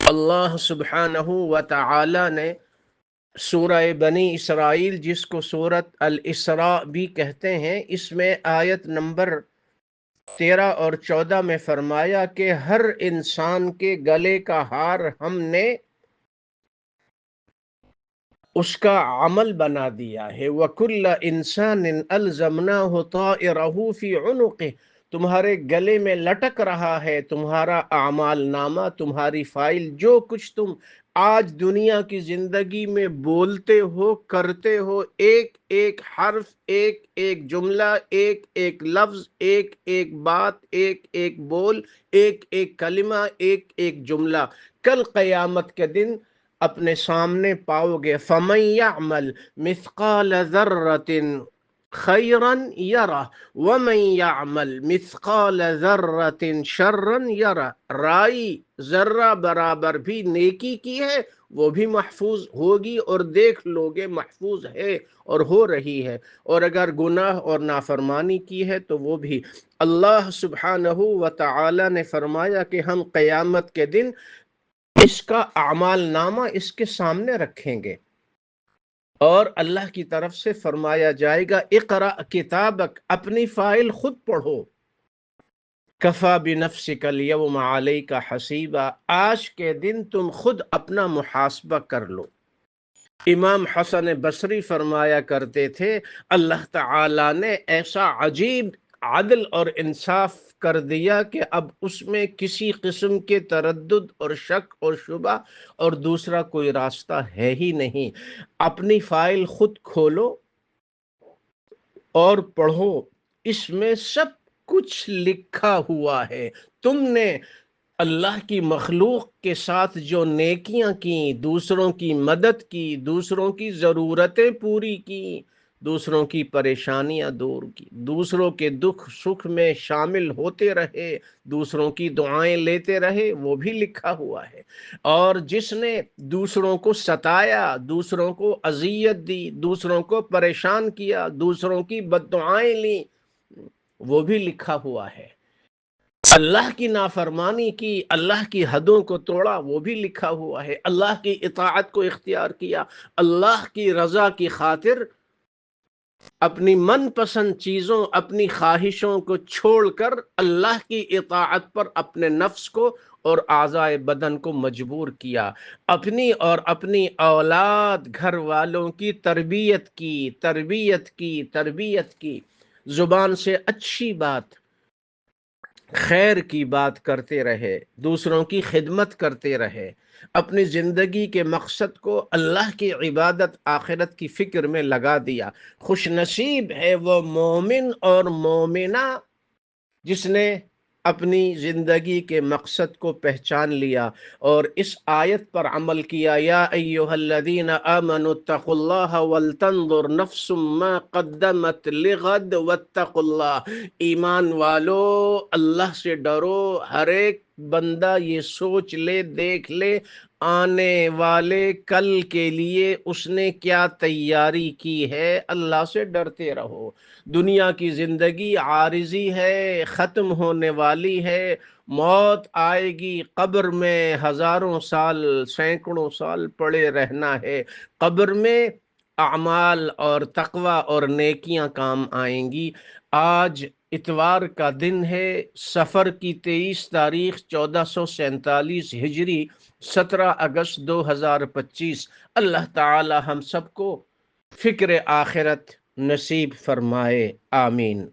اللہ سبحانہ و تعالی نے سورہ بنی اسرائیل، جس کو سورۃ الاسراء بھی کہتے ہیں، اس میں آیت نمبر 13 اور 14 میں فرمایا کہ ہر انسان کے گلے کا ہار ہم نے اس کا عمل بنا دیا ہے۔ وَكُلَّ إِنسَانٍ أَلْزَمْنَاهُ طَائِرَهُ فِي عُنُقِهِ، تمہارے گلے میں لٹک رہا ہے تمہارا اعمال نامہ، تمہاری فائل، جو کچھ تم آج دنیا کی زندگی میں بولتے ہو، کرتے ہو، ایک ایک حرف، ایک ایک جملہ، ایک ایک لفظ، ایک ایک بات، ایک ایک بول، ایک ایک کلمہ، ایک ایک جملہ کل قیامت کے دن اپنے سامنے پاؤ گے۔ فَمَن يَعْمَلْ مِثْقَالَ ذَرَّةٍ خَيْرًا يَرَهُ وَمَن يَعْمَلْ مِثْقَالَ ذَرَّةٍ شَرًّا يَرَهُ، رائی ذرہ برابر بھی نیکی کی ہے وہ بھی محفوظ ہوگی، اور دیکھ لو گے محفوظ ہے اور ہو رہی ہے، اور اگر گناہ اور نافرمانی کی ہے تو وہ بھی۔ اللہ سبحانہ و تعالی نے فرمایا کہ ہم قیامت کے دن اس کا اعمال نامہ اس کے سامنے رکھیں گے، اور اللہ کی طرف سے فرمایا جائے گا اقرأ کتابک، اپنی فائل خود پڑھو، کفا بنفسک اليوم علیک حسیبا، آج کے دن تم خود اپنا محاسبہ کر لو۔ امام حسن بصری فرمایا کرتے تھے اللہ تعالی نے ایسا عجیب عدل اور انصاف کر دیا کہ اب اس میں کسی قسم کے تردد اور شک اور شبہ اور دوسرا کوئی راستہ ہے ہی نہیں۔ اپنی فائل خود کھولو اور پڑھو، اس میں سب کچھ لکھا ہوا ہے۔ تم نے اللہ کی مخلوق کے ساتھ جو نیکیاں کی، دوسروں کی مدد کی، دوسروں کی ضرورتیں پوری کی، دوسروں کی پریشانیاں دور کی، دوسروں کے دکھ سکھ میں شامل ہوتے رہے، دوسروں کی دعائیں لیتے رہے، وہ بھی لکھا ہوا ہے۔ اور جس نے دوسروں کو ستایا، دوسروں کو اذیت دی، دوسروں کو پریشان کیا، دوسروں کی بد دعائیں لیں، وہ بھی لکھا ہوا ہے۔ اللہ کی نافرمانی کی، اللہ کی حدوں کو توڑا، وہ بھی لکھا ہوا ہے۔ اللہ کی اطاعت کو اختیار کیا، اللہ کی رضا کی خاطر اپنی من پسند چیزوں، اپنی خواہشوں کو چھوڑ کر اللہ کی اطاعت پر اپنے نفس کو اور اعضائے بدن کو مجبور کیا، اپنی اور اپنی اولاد گھر والوں کی تربیت کی، تربیت کی، تربیت کی، زبان سے اچھی بات، خیر کی بات کرتے رہے، دوسروں کی خدمت کرتے رہے، اپنی زندگی کے مقصد کو اللہ کی عبادت آخرت کی فکر میں لگا دیا۔ خوش نصیب ہے وہ مومن اور مومنہ جس نے اپنی زندگی کے مقصد کو پہچان لیا اور اس آیت پر عمل کیا۔ یا ایہا الذین آمنوا اتقوا اللہ ولتنظر نفس ما قدمت لغد واتقوا اللہ، ایمان والو اللہ سے ڈرو، ہر ایک بندہ یہ سوچ لے، دیکھ لے آنے والے کل کے لیے اس نے کیا تیاری کی ہے۔ اللہ سے ڈرتے رہو۔ دنیا کی زندگی عارضی ہے، ختم ہونے والی ہے، موت آئے گی، قبر میں ہزاروں سال، سینکڑوں سال پڑے رہنا ہے۔ قبر میں اعمال اور تقوی اور نیکیاں کام آئیں گی۔ آج اتوار کا دن ہے، صفر کی 23 تاریخ 1447 ہجری، 17 اگست 2025۔ اللہ تعالی ہم سب کو فکر آخرت نصیب فرمائے، آمین۔